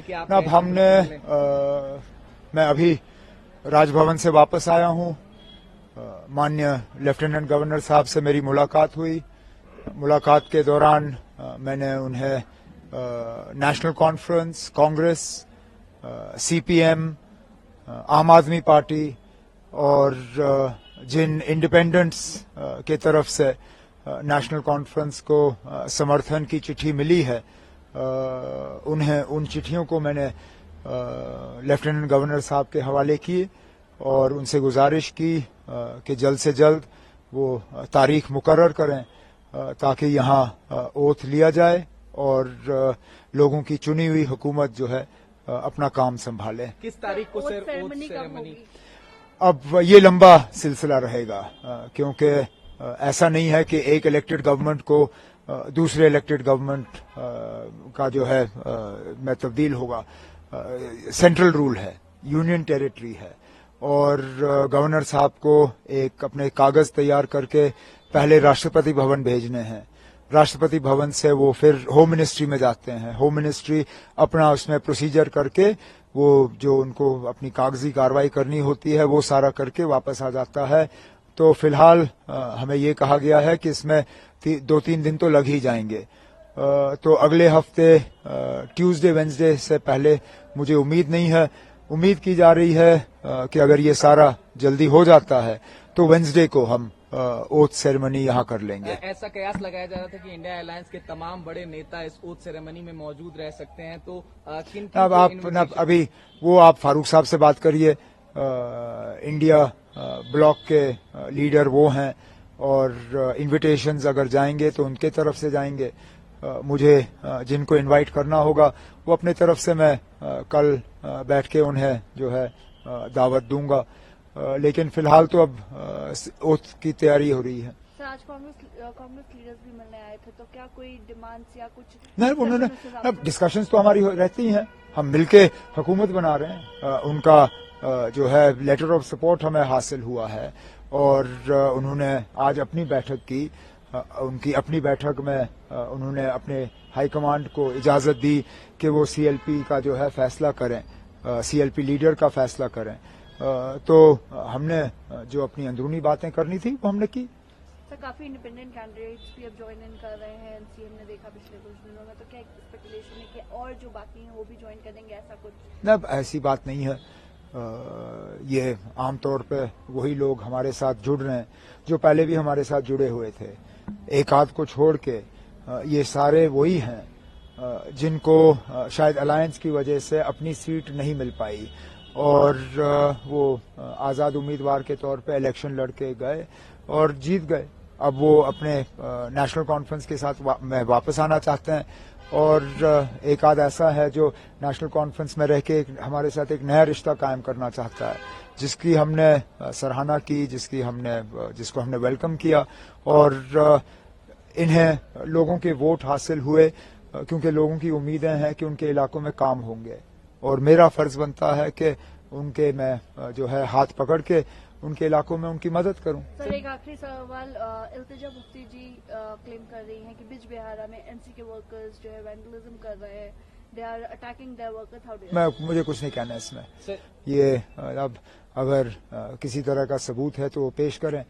कि आप अब हमने मैं अभी राजभवन से वापस आया हूँ। माननीय लेफ्टिनेंट गवर्नर साहब से मेरी मुलाकात हुई। मुलाकात के दौरान मैंने उन्हें नेशनल कॉन्फ्रेंस, कांग्रेस, सीपीएम, आम आदमी पार्टी और जिन इंडिपेंडेंट्स के तरफ से नेशनल कॉन्फ्रेंस को समर्थन की चिट्ठी मिली है, उन्हें उन चिट्ठियों को मैंने लेफ्टिनेंट गवर्नर साहब के हवाले किए और उनसे गुजारिश की कि जल्द से जल्द वो तारीख मुकर्रर करें ताकि यहाँ ओथ लिया जाए और लोगों की चुनी हुई हुकूमत जो है अपना काम संभाले। किस तारीख को सर ओथ सेरेमनी? अब ये लंबा सिलसिला रहेगा क्योंकि ऐसा नहीं है कि एक इलेक्टेड गवर्नमेंट को दूसरे इलेक्टेड गवर्नमेंट का जो है में तब्दील होगा। सेंट्रल रूल है, यूनियन टेरिटरी है और गवर्नर साहब को एक अपने कागज तैयार करके पहले राष्ट्रपति भवन भेजने हैं। राष्ट्रपति भवन से वो फिर होम मिनिस्ट्री में जाते हैं। होम मिनिस्ट्री अपना उसमें प्रोसीजर करके वो जो उनको अपनी कागजी कार्रवाई करनी होती है वो सारा करके वापस आ जाता है। तो फिलहाल हमें ये कहा गया है कि इसमें 2-3 दिन तो लग ही जाएंगे। तो अगले हफ्ते ट्यूसडे वेंसडे से पहले मुझे उम्मीद नहीं है। उम्मीद की जा रही है कि अगर ये सारा जल्दी हो जाता है तो वेंसडे को हम ओथ सेरेमनी यहाँ कर लेंगे। ऐसा कयास लगाया जा रहा था कि इंडिया अलायंस के तमाम बड़े नेता इस ओथ सेरेमनी में मौजूद रह सकते हैं, तो किन अब आप अभी वो आप फारूक साहब से बात करिए। इंडिया ब्लॉक के लीडर वो हैं और इन्विटेशंस अगर जाएंगे तो उनके तरफ से जाएंगे। मुझे जिनको इनवाइट करना होगा वो अपने तरफ से मैं कल बैठ के उन्हें जो है दावत दूंगा। लेकिन फिलहाल तो अब ओथ की तैयारी हो रही है। सर, आज कांग्रेस लीडर्स भी मिलने आए थे, तो क्या कोई डिमांड्स या कुछ नहीं, उन्होंने डिस्कशंस तो हमारी रहती हैं। हम मिलके हुकूमत बना रहे हैं। उनका जो है लेटर ऑफ सपोर्ट हमें हासिल हुआ है और उन्होंने आज अपनी बैठक की। उनकी अपनी बैठक में उन्होंने अपने हाईकमांड को इजाजत दी कि वो सीएलपी का जो है फैसला करें, सीएलपी लीडर का फैसला करें। तो हमने जो अपनी अंदरूनी बातें करनी थी वो हमने की। सर, काफी इंडिपेंडेंट कैंडिडेट्स भी अब ज्वाइन इन कर रहे हैं। सीएम ने देखा पिछले कुछ दिनों में, तो क्या स्पेकुलेशन है कि और जो बाकी हैं वो भी ज्वाइन करेंगे, ऐसा कुछ? नहीं, ऐसी बात नहीं है। ये आमतौर पे वही लोग हमारे साथ जुड़ रहे हैं जो पहले भी हमारे साथ जुड़े हुए थे। एक आध को छोड़ के ये सारे वही हैं जिनको शायद अलायंस की वजह से अपनी सीट नहीं मिल पाई और वो आज़ाद उम्मीदवार के तौर पे इलेक्शन लड़के गए और जीत गए। अब वो अपने नेशनल कॉन्फ्रेंस के साथ में वापस आना चाहते हैं और एक आध ऐसा है जो नेशनल कॉन्फ्रेंस में रह के हमारे साथ एक नया रिश्ता कायम करना चाहता है, जिसकी हमने सराहना की, जिसको हमने वेलकम किया और इन्हें लोगों के वोट हासिल हुए क्योंकि लोगों की उम्मीदें हैं कि उनके इलाकों में काम होंगे और मेरा फर्ज बनता है कि उनके मैं जो है हाथ पकड़ के उनके इलाकों में उनकी मदद करूं। सर, एक आखिरी सवाल। इल्तिजा मुफ्ती जी क्लेम कर रही हैं कि बिज बिहारा में एनसी के वर्कर्स जो है वैंडलिज्म कर रहे हैं, they are attacking their workers. How do you? मुझे कुछ नहीं कहना इसमें। ये अब अगर किसी तरह का सबूत है तो वो पेश करें।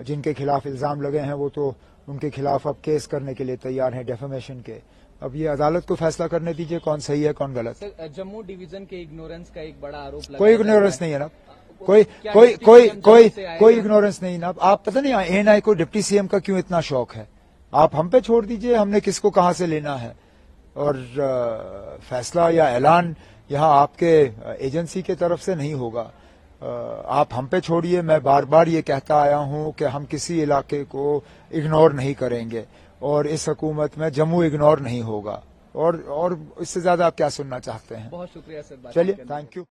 जिनके खिलाफ इल्जाम लगे हैं वो तो उनके खिलाफ अब केस करने के लिए तैयार हैं, डेफेमेशन के। अब ये अदालत को फैसला करने दीजिए कौन सही है कौन गलत। सर, जम्मू डिवीजन के इग्नोरेंस का एक बड़ा आरोप लगा। कोई इग्नोरेंस नहीं है ना, कोई इग्नोरेंस नहीं ना। आप पता नहीं एएनआई को डिप्टी सीएम का क्यों इतना शौक है। आप हम पे छोड़ दीजिए, हमने किसको कहां से लेना है। और फैसला या ऐलान यहाँ आपके एजेंसी के तरफ से नहीं होगा। आप हम पे छोड़िए। मैं बार बार ये कहता आया हूं कि हम किसी इलाके को इग्नोर नहीं करेंगे और इस हुकूमत में जम्मू इग्नोर नहीं होगा। और इससे ज्यादा आप क्या सुनना चाहते हैं? बहुत शुक्रिया सर। चलिए, थैंक यू।